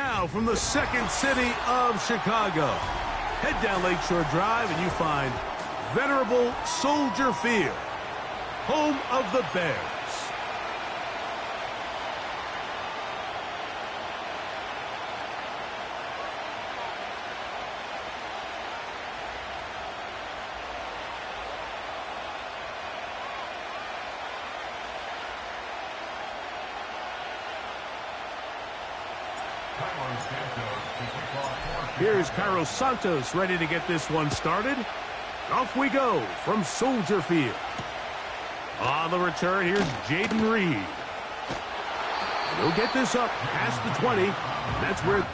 Now from the second city of Chicago, head down Lakeshore Drive and you find venerable Soldier Field, home of the Bears. Here's Carlos Santos ready to get this one started. Off we go from Soldier Field. On the return, here's Jaden Reed. He'll get this up past the 20. That's where...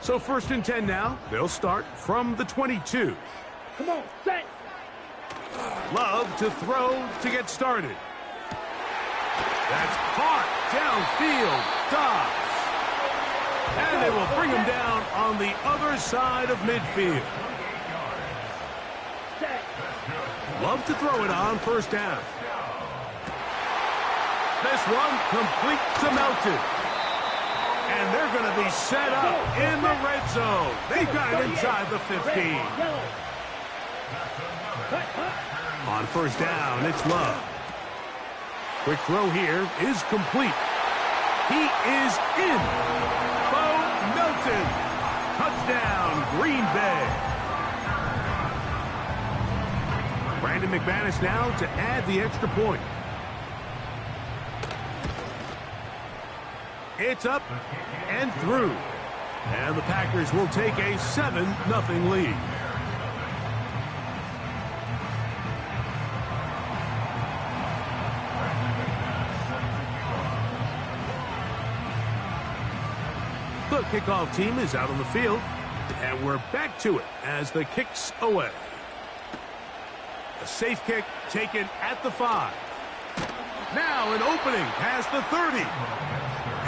So 1st and 10 now. They'll start from the 22. Come on, set. Love to throw to get started. That's caught downfield. Dobbs. And they will bring him down on the other side of midfield. Love to throw it on 1st down. This one complete to Melton. And they're going to be set up in the red zone. They've got it inside the 15. On 1st down, it's Love. Quick throw here is complete. He is in. Bo Melton. Touchdown, Green Bay. Brandon McManus now to add the extra point. It's up and through. And the Packers will take a 7-0 lead. The The kickoff team is out on the field, and we're back to it as the kick's away. A safe kick taken at the 5. Now an opening past the 30.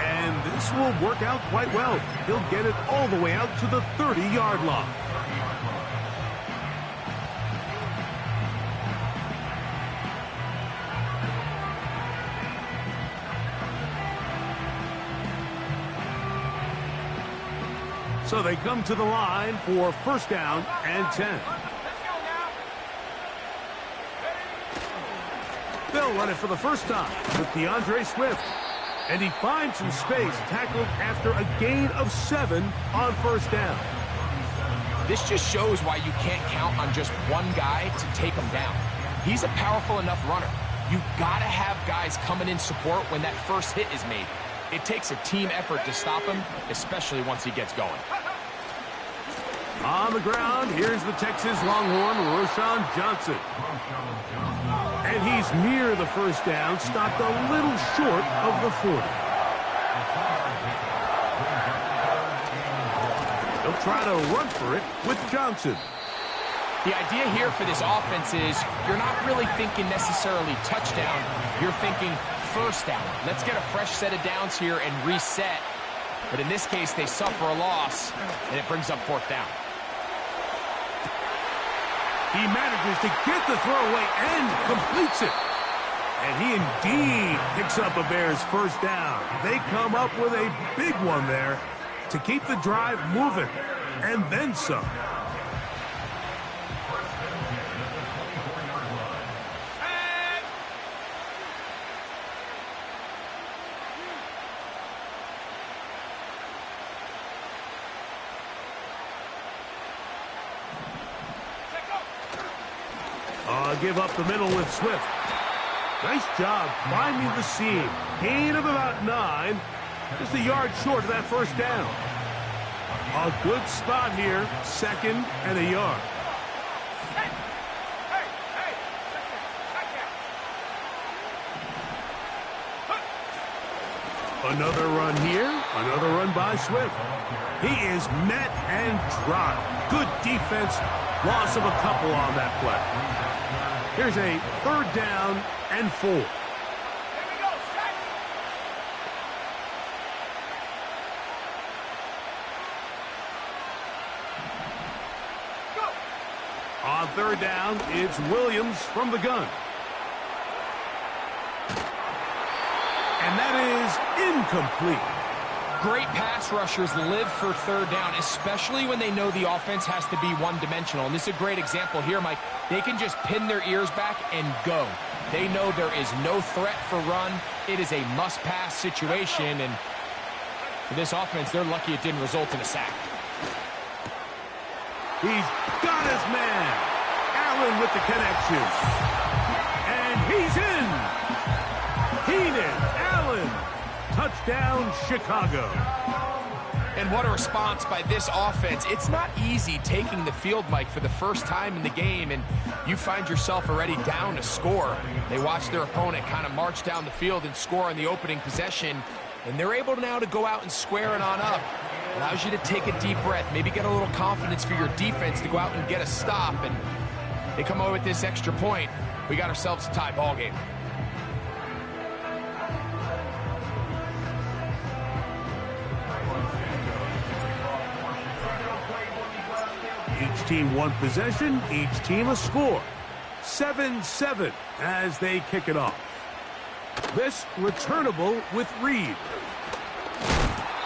And this will work out quite well. He'll get it all the way out to the 30-yard line. So they come to the line for first down and 10. They'll run it for the first time with DeAndre Swift. And he finds some space, tackled after a gain of 7 on first down. This just shows why you can't count on just one guy to take him down. He's a powerful enough runner. You've got to have guys coming in support when that first hit is made. It takes a team effort to stop him, especially once he gets going. On the ground, here's the Texas Longhorn, Roschon Johnson. And he's near the first down, stopped a little short of the 40. He'll try to run for it with Johnson. The idea here for this offense is you're not really thinking necessarily touchdown. You're thinking first down. Let's get a fresh set of downs here and reset. But in this case, they suffer a loss, and it brings up fourth down. He manages to get the throwaway and completes it. And he indeed picks up a Bears first down. They come up with a big one there to keep the drive moving, and then some. Give up the middle with Swift. Nice job finding the seam. Gain of about 9. Just a yard short of that first down. A good spot here. 2nd and a yard. Another run here. Another run by Swift. He is met and dropped. Good defense. Loss of a couple on that play. Here's a 3rd down and 4. Here we go, set. Go. On 3rd down, it's Williams from the gun. And that is incomplete. Great pass rushers live for 3rd down, especially when they know the offense has to be one-dimensional. And this is a great example here, Mike. They can just pin their ears back and go. They know there is no threat for run. It is a must-pass situation, and for this offense, they're lucky it didn't result in a sack. He's got his man. Allen with the connection. And he's in. Keenan Allen. Touchdown, Chicago. And what a response by this offense. It's not easy taking the field, Mike, for the first time in the game, and you find yourself already down to score. They watch their opponent kind of march down the field and score on the opening possession, and they're able now to go out and square it on up. Allows you to take a deep breath, maybe get a little confidence for your defense to go out and get a stop, and they come away with this extra point. We got ourselves a tie ball game. Each team one possession, each team a score. 7-7 as they kick it off. This returnable with Reed.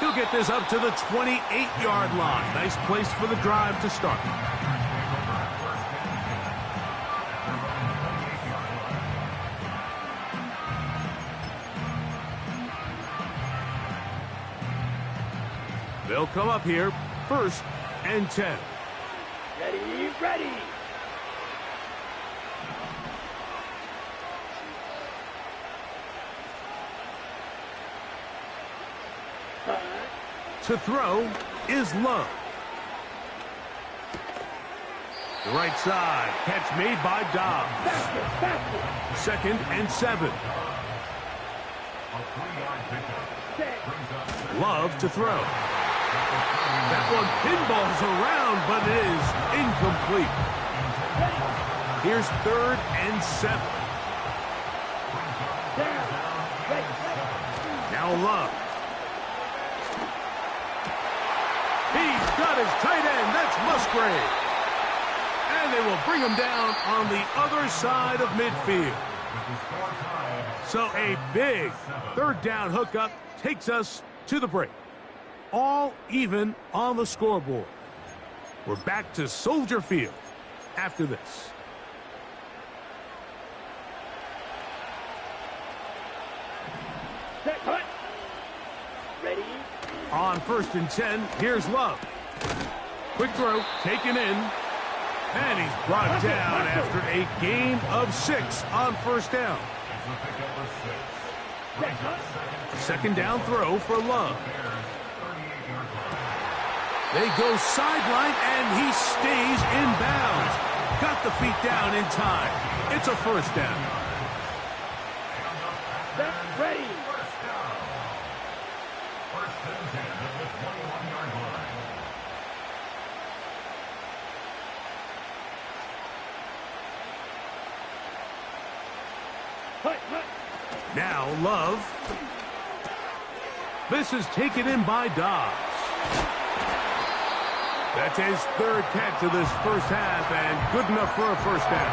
He'll get this up to the 28-yard line. Nice place for the drive to start. They'll come up here, 1st and 10. Ready, ready. To throw is Love. The right side, catch made by Dobbs. 2nd and 7. Love to throw. That one pinballs around, but it is incomplete. Here's 3rd and 7. Now Love. He's got his tight end. That's Musgrave. And they will bring him down on the other side of midfield. So a big 3rd down hookup takes us to the break. All even on the scoreboard. We're back to Soldier Field after this. Set, cut. Ready. On 1st and 10, here's Love. Quick throw, taken in. And he's brought down after a gain of 6 on 1st down. Set, cut. 2nd down throw for Love. They go sideline, and he stays in bounds. Got the feet down in time. It's a 1st down. Set, ready. Cut, cut. Now Love. This is taken in by Dobbs. That's his 3rd catch of this 1st half, and good enough for a 1st down.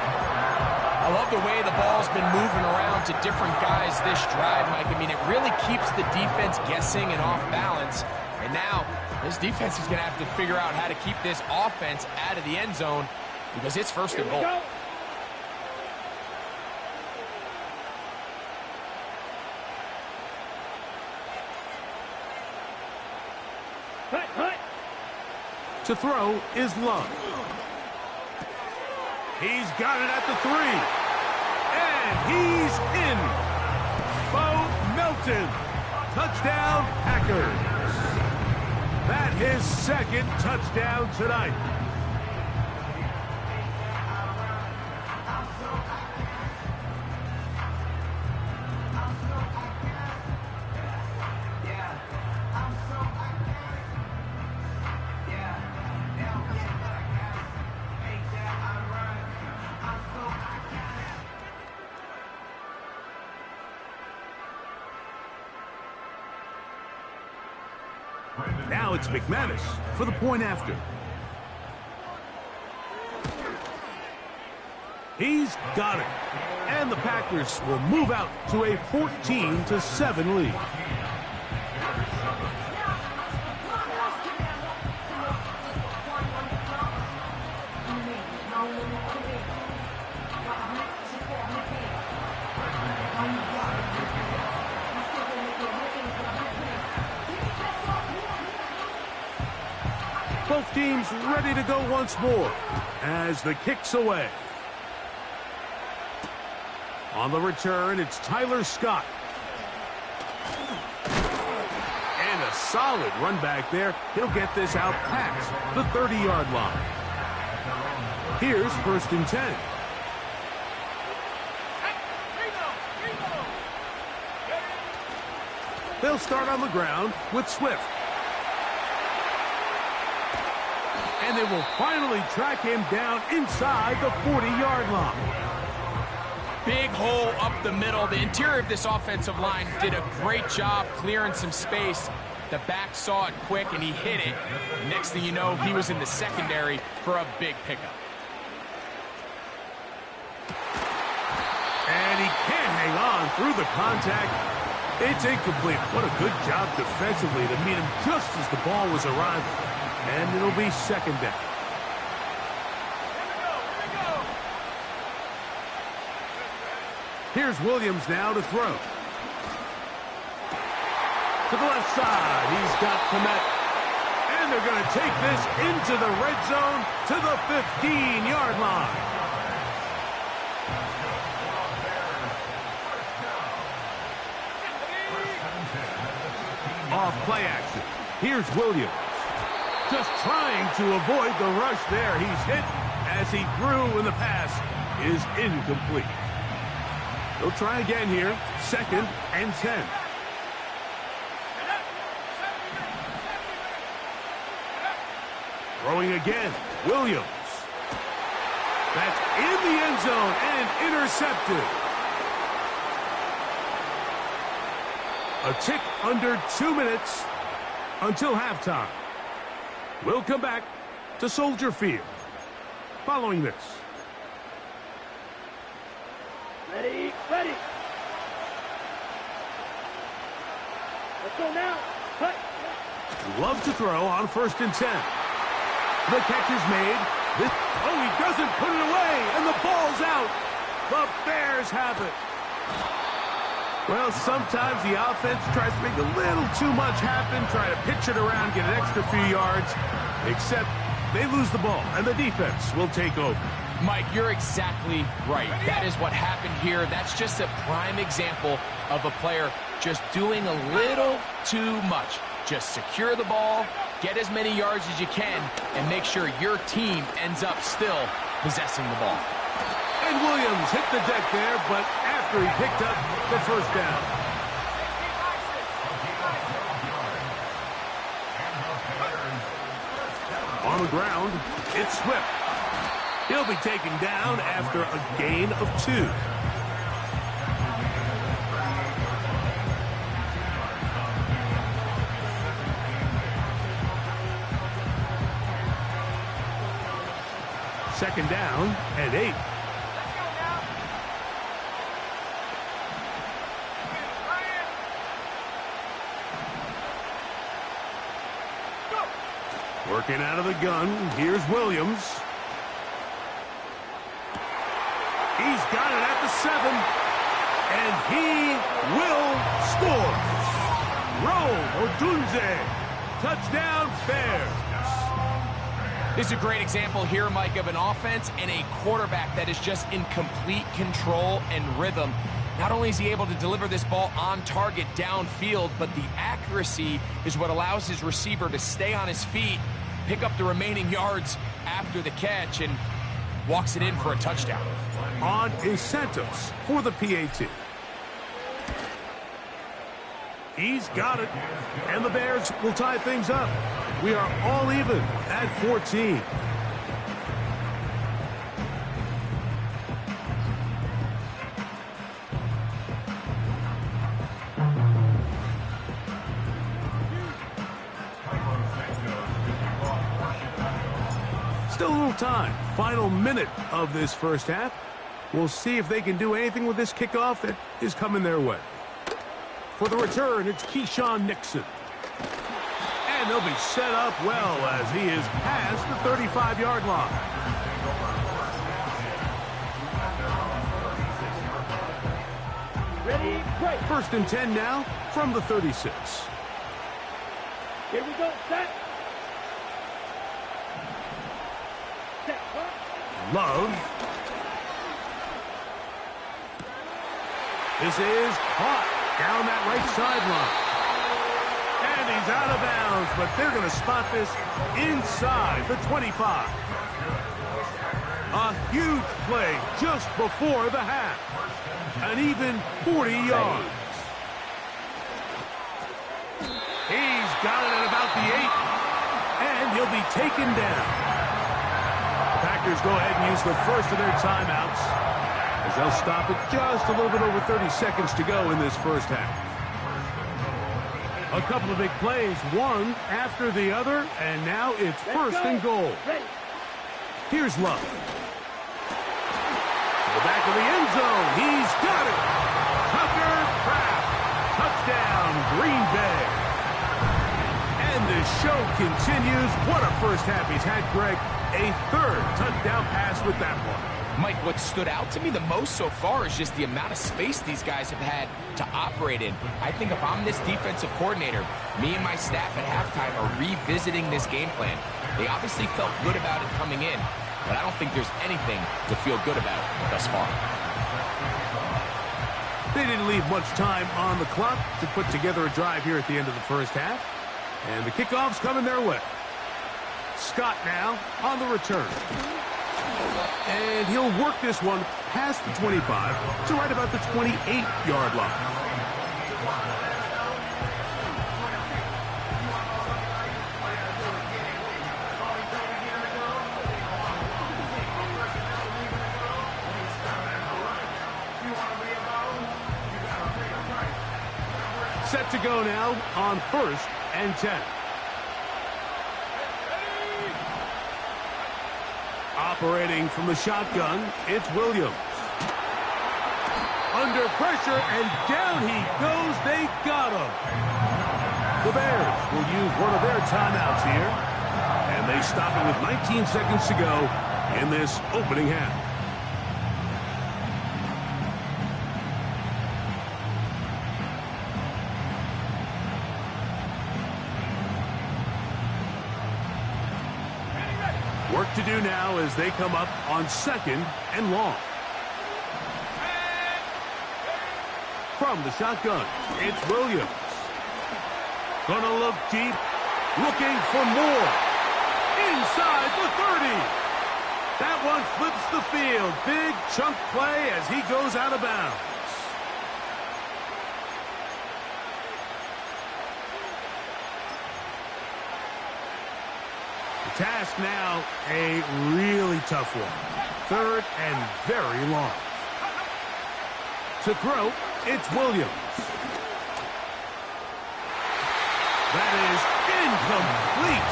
I love the way the ball's been moving around to different guys this drive, Mike. I mean, it really keeps the defense guessing and off balance. And now, this defense is going to have to figure out how to keep this offense out of the end zone because it's 1st and goal. Go. Cut, cut. To throw is Love. He's got it at the 3. And he's in. Bo Melton. Touchdown, Packers. That his 2nd touchdown tonight. Now it's McManus for the point after. He's got it. And the Packers will move out to a 14-7 lead. Both teams ready to go once more as the kick's away. On the return, it's Tyler Scott. And a solid run back there. He'll get this out past the 30-yard line. Here's 1st and 10. They'll start on the ground with Swift. And they will finally track him down inside the 40-yard line. Big hole up the middle. The interior of this offensive line did a great job clearing some space. The back saw it quick, and he hit it. And next thing you know, he was in the secondary for a big pickup. And he can't hang on through the contact. It's incomplete. What a good job defensively to meet him just as the ball was arriving. And it'll be 2nd down. Here's Williams now to throw. To the left side, he's got Komet. And they're going to take this into the red zone to the 15-yard line. Off play action. Here's Williams. Just trying to avoid the rush there. He's hit as he threw, and the pass is incomplete. They'll try again here. 2nd and 10. Throwing again, Williams. That's in the end zone and intercepted. A tick under 2 minutes until halftime. We'll come back to Soldier Field following this. Ready, ready. Let's go now. Cut. Love to throw on 1st and 10. The catch is made. Oh, he doesn't put it away, and the ball's out. The Bears have it. Well, sometimes the offense tries to make a little too much happen, try to pitch it around, get an extra few yards, except they lose the ball, and the defense will take over. Mike, you're exactly right. That is what happened here. That's just a prime example of a player just doing a little too much. Just secure the ball, get as many yards as you can, and make sure your team ends up still possessing the ball. And Williams hit the deck there, but after he picked up the first down. On the ground, it's Swift. He'll be taken down after a gain of 2. Second down and 8. Working out of the gun, here's Williams. He's got it at the 7, and he will score. Rome Odunze, touchdown Bears. This is a great example here, Mike, of an offense and a quarterback that is just in complete control and rhythm. Not only is he able to deliver this ball on target downfield, but the accuracy is what allows his receiver to stay on his feet, pick up the remaining yards after the catch, and walks it in for a touchdown. On is Santos for the PAT. He's got it, and the Bears will tie things up. We are all even at 14. Still a little time. Final minute of this first half. We'll see if they can do anything with this kickoff that is coming their way. For the return, it's Keyshawn Nixon. And they'll be set up well as he is past the 35-yard line. Ready, break. 1st and 10 now from the 36. Here we go, set. Set, cut. Love. This is caught down that right sideline. And he's out of bounds, but they're going to spot this inside the 25. A huge play just before the half. An even 40 yards. He's got it at about the 8. And he'll be taken down. The Packers go ahead and use the first of their timeouts, as they'll stop it just a little bit over 30 seconds to go in this first half. A couple of big plays, one after the other, and now it's first and goal. Ready. Here's Love. To the back of the end zone. He's got it. Tucker Kraft. Touchdown, Green Bay. And the show continues. What a first half he's had, Greg. A third touchdown pass with that one. Mike, what stood out to me the most so far is just the amount of space these guys have had to operate in. I think if I'm this defensive coordinator, me and my staff at halftime are revisiting this game plan. They obviously felt good about it coming in, but I don't think there's anything to feel good about thus far. They didn't leave much time on the clock to put together a drive here at the end of the first half. And the kickoff's coming their way. Scott now on the return. And he'll work this one past the 25 to right about the 28-yard line. Set to go now on 1st and 10. Operating from the shotgun, it's Williams. Under pressure, and down he goes. They got him. The Bears will use one of their timeouts here. And they stop it with 19 seconds to go in this opening half. Work to do now as they come up on 2nd and long. From the shotgun, it's Williams. Gonna look deep, looking for more. Inside the 30. That one flips the field. Big chunk play as he goes out of bounds. The task now, a really tough one. 3rd and very long. To throw, it's Williams. That is incomplete.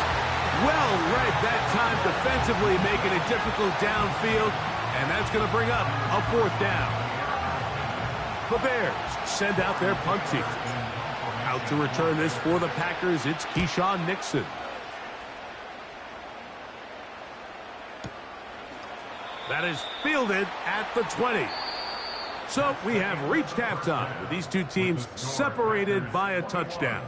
Well read that time defensively, making it difficult downfield, and that's going to bring up a 4th down. The Bears send out their punt team. Out to return this for the Packers, it's Keyshawn Nixon. That is fielded at the 20. So we have reached halftime with these two teams separated by a touchdown.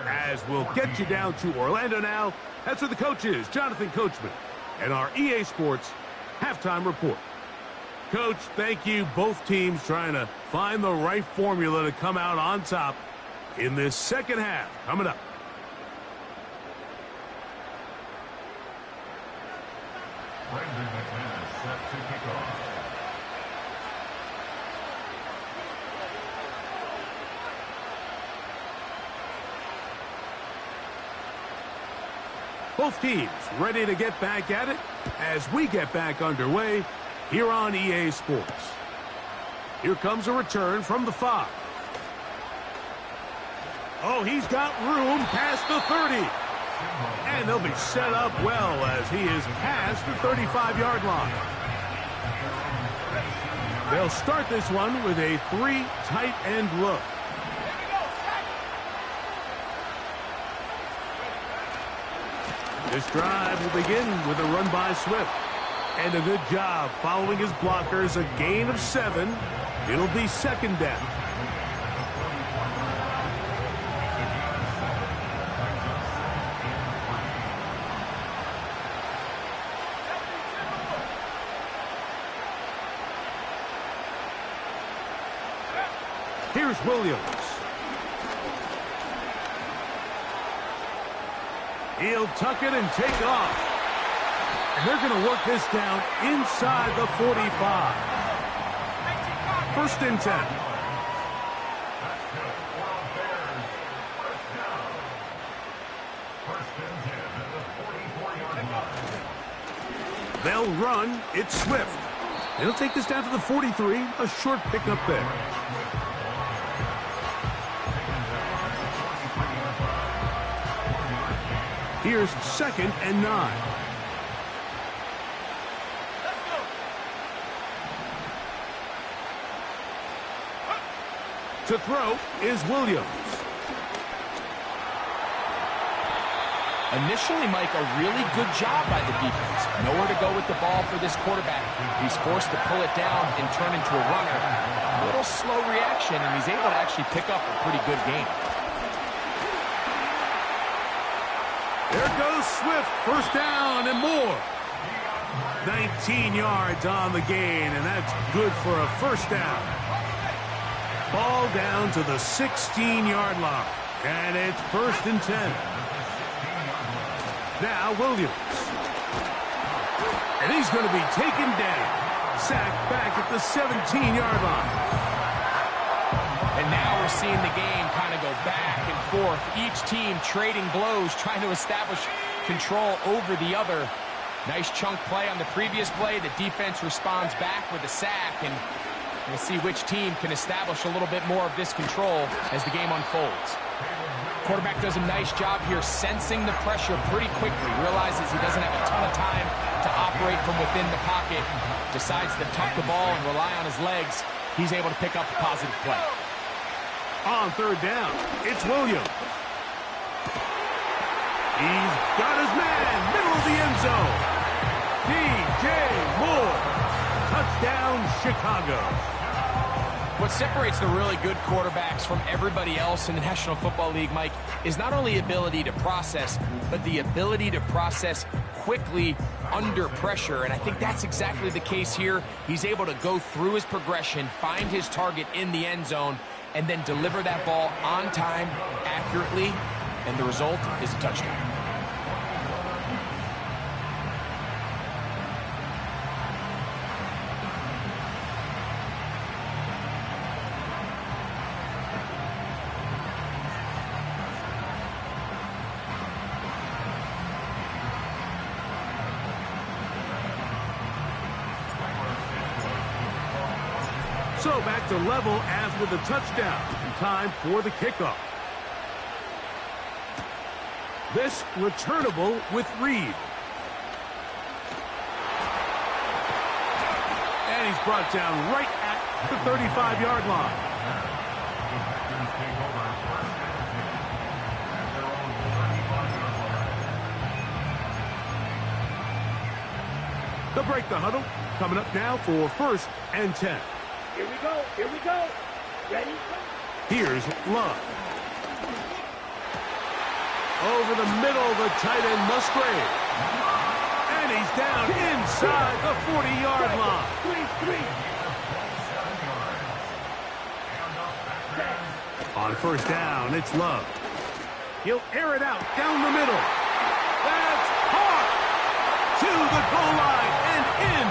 As we'll get you down to Orlando now, that's where the coach is, Jonathan Coachman, and our EA Sports halftime report. Coach, thank you. Both teams trying to find the right formula to come out on top in this second half. Coming up. Set to kick off. Both teams ready to get back at it as we get back underway here on EA Sports. Here comes a return from the 5. Oh, he's got room past the 30. And they'll be set up well as he is past the 35-yard line. They'll start this one with a 3 tight end look. This drive will begin with a run by Swift. And a good job following his blockers, a gain of 7. It'll be 2nd down. Here's Williams. He'll tuck it and take off. And they're going to work this down inside the 45. 1st and 10. They'll run. It's Swift. It'll take this down to the 43. A short pickup there. Here's 2nd and 9. To throw is Williams. Initially, Mike, a really good job by the defense. Nowhere to go with the ball for this quarterback. He's forced to pull it down and turn into a runner. A little slow reaction, and he's able to actually pick up a pretty good game. There goes Swift, 1st down and more. 19 yards on the gain, and that's good for a 1st down. Ball down to the 16-yard line, and it's 1st and 10. Now Williams. And he's going to be taken down. Sacked back at the 17-yard line. And now we're seeing the game kind of go back and forth. Each team trading blows, trying to establish control over the other. Nice chunk play on the previous play. The defense responds back with a sack. And We'll see which team can establish a little bit more of this control as the game unfolds. Quarterback does a nice job here sensing the pressure pretty quickly, realizes he doesn't have a ton of time to operate from within the pocket, decides to tuck the ball and rely on his legs. He's able to pick up a positive play. On third down, it's Williams. He's got his man, middle of the end zone. DJ Moore, touchdown Chicago. What separates the really good quarterbacks from everybody else in the National Football League, Mike, is not only ability to process, but the ability to process quickly under pressure. And I think that's exactly the case here. He's able to go through his progression, find his target in the end zone, and then deliver that ball on time, accurately, and the result is a touchdown. So back to level after the touchdown. And time for the kickoff. This returnable with Reed. And he's brought down right at the 35-yard line. They'll break the huddle. Coming up now for 1st and 10. Here we go. Here we go. Ready? Here's Love. Over the middle, the tight end Musgrave. And he's down inside the 40-yard line. 3-3. On 1st down, it's Love. He'll air it out down the middle. That's hard. To the goal line and in.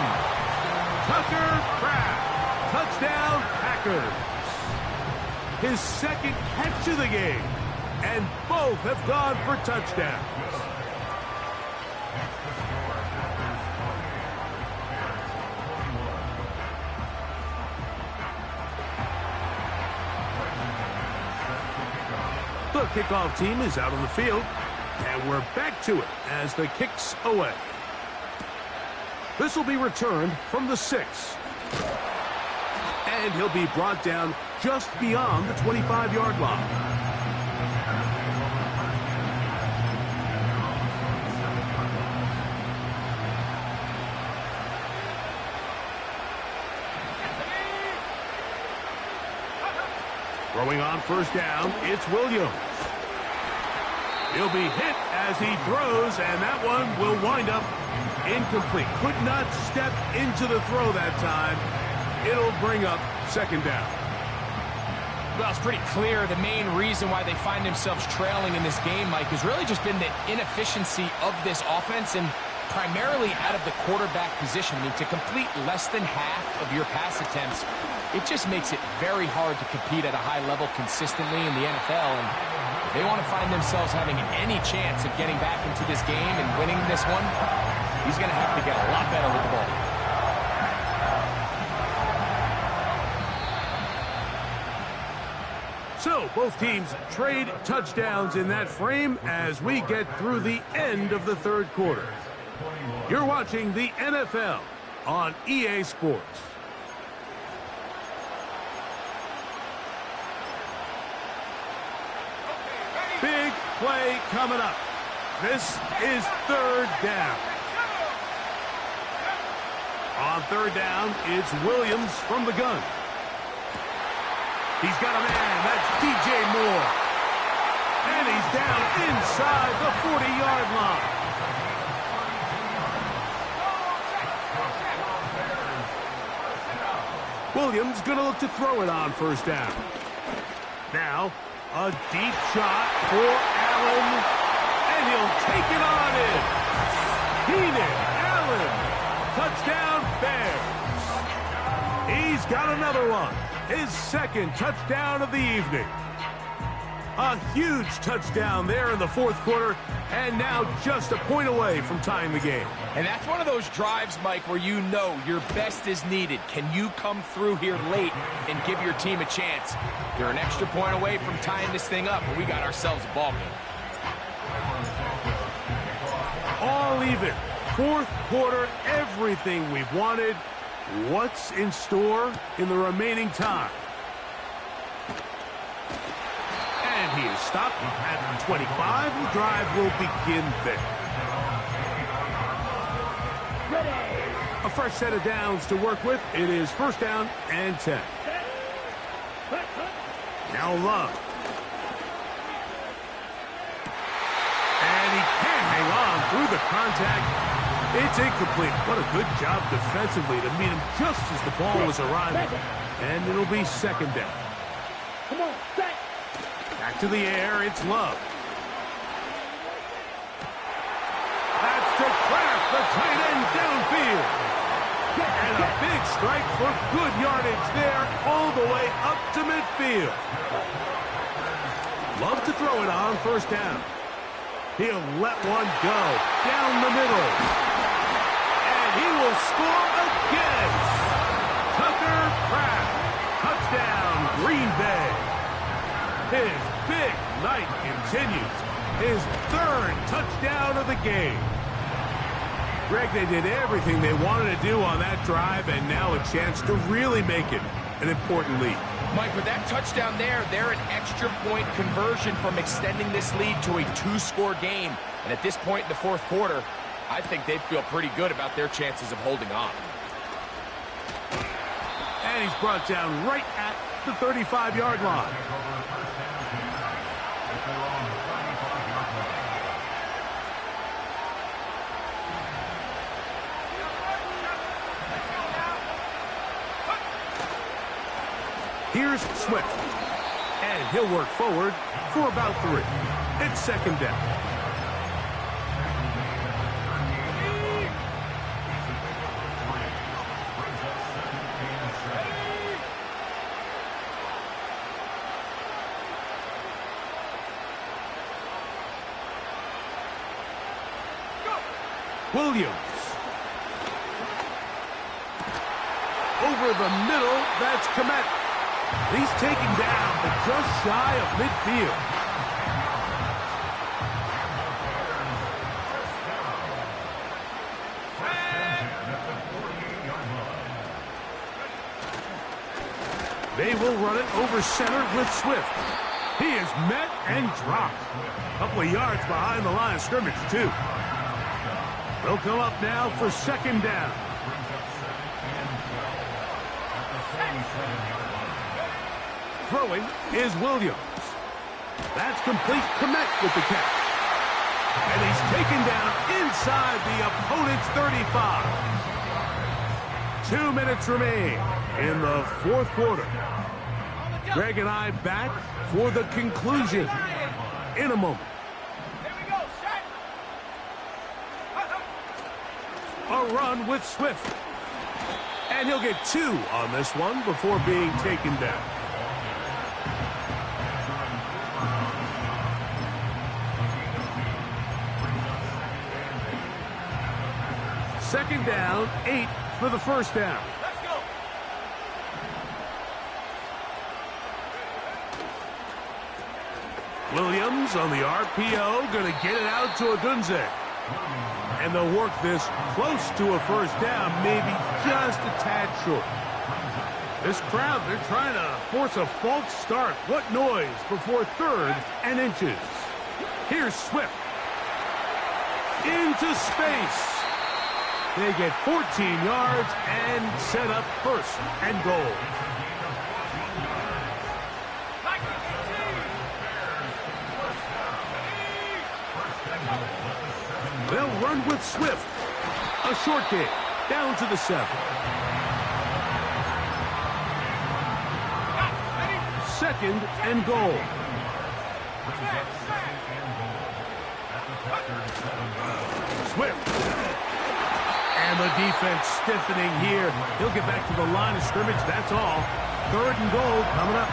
Tucker Kraft. Touchdown, Packers. His 2nd catch of the game. And both have gone for touchdowns. The kickoff team is out on the field. And we're back to it as the kick's away. This will be returned from the 6. And he'll be brought down just beyond the 25-yard line. Throwing on 1st down, it's Williams. He'll be hit as he throws, and that one will wind up incomplete. Could not step into the throw that time. It'll bring up 2nd down. Well, it's pretty clear the main reason why they find themselves trailing in this game, Mike, has really just been the inefficiency of this offense and primarily out of the quarterback position. I mean, to complete less than half of your pass attempts, it just makes it very hard to compete at a high level consistently in the NFL. And if they want to find themselves having any chance of getting back into this game and winning this one, he's going to have to get a lot better with the ball. So, both teams trade touchdowns in that frame as we get through the end of the 3rd quarter. You're watching the NFL on EA Sports. Big play coming up. This is 3rd down. On 3rd down, it's Williams from the gun. He's got a man. That's DJ Moore. And he's down inside the 40-yard line. Williams going to look to throw it on 1st down. Now, a deep shot for Allen. And he'll take it on in. Keenan Allen. Touchdown, Bears. He's got another one. His 2nd touchdown of the evening. A huge touchdown there in the fourth quarter, and now just a point away from tying the game. And that's one of those drives, Mike, where you know your best is needed. Can you come through here late and give your team a chance? You're an extra point away from tying this thing up, and we got ourselves a ball game. All even. Fourth quarter, everything we've wanted. What's in store in the remaining time? And he is stopped at 25. The drive will begin there. A fresh set of downs to work with. It is first down and 10. Now Love. And he can't hang on through the contact. It's incomplete. What a good job defensively to meet him just as the ball was arriving. And it'll be second down. Come on, set. Back to the air, it's Love. That's to Kraft, the tight end downfield. And a big strike for good yardage there, all the way up to midfield. Love to throw it on first down. He'll let one go down the middle. And he will score again. Tucker Kraft. Touchdown, Green Bay. His big night continues. His third touchdown of the game. Greg, they did everything they wanted to do on that drive, and now a chance to really make it an important lead. Mike, with that touchdown there, they're an extra point conversion from extending this lead to a two-score game. And at this point in the fourth quarter, I think they'd feel pretty good about their chances of holding on. And he's brought down right at the 35-yard line. Here's Swift. And he'll work forward for about 3. It's second down. Williams. Over the middle, that's Komet. He's taken down, but just shy of midfield. They will run it over center with Swift. He is met and dropped. A couple of yards behind the line of scrimmage, too. They'll come up now for second down. Throwing is Williams. That's complete. Komet with the catch. And he's taken down inside the opponent's 35. 2 minutes remain in the fourth quarter. Greg and I back for the conclusion in a moment. A run with Swift. And he'll get 2 on this one before being taken down. Second down, 8 for the first down. Let's go. Williams on the RPO, going to get it out to Odunze. And they'll work this close to a first down, maybe just a tad short. This crowd, they're trying to force a false start. What noise before third and inches. Here's Swift. Into space. They get 14 yards and set up first and goal. They'll run with Swift. A short game, down to the 7. Second and goal. Swift. And the defense stiffening here. He'll get back to the line of scrimmage, that's all. Third and goal coming up.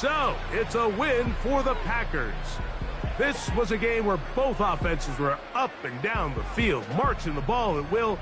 So, it's a win for the Packers. This was a game where both offenses were up and down the field, marching the ball at will.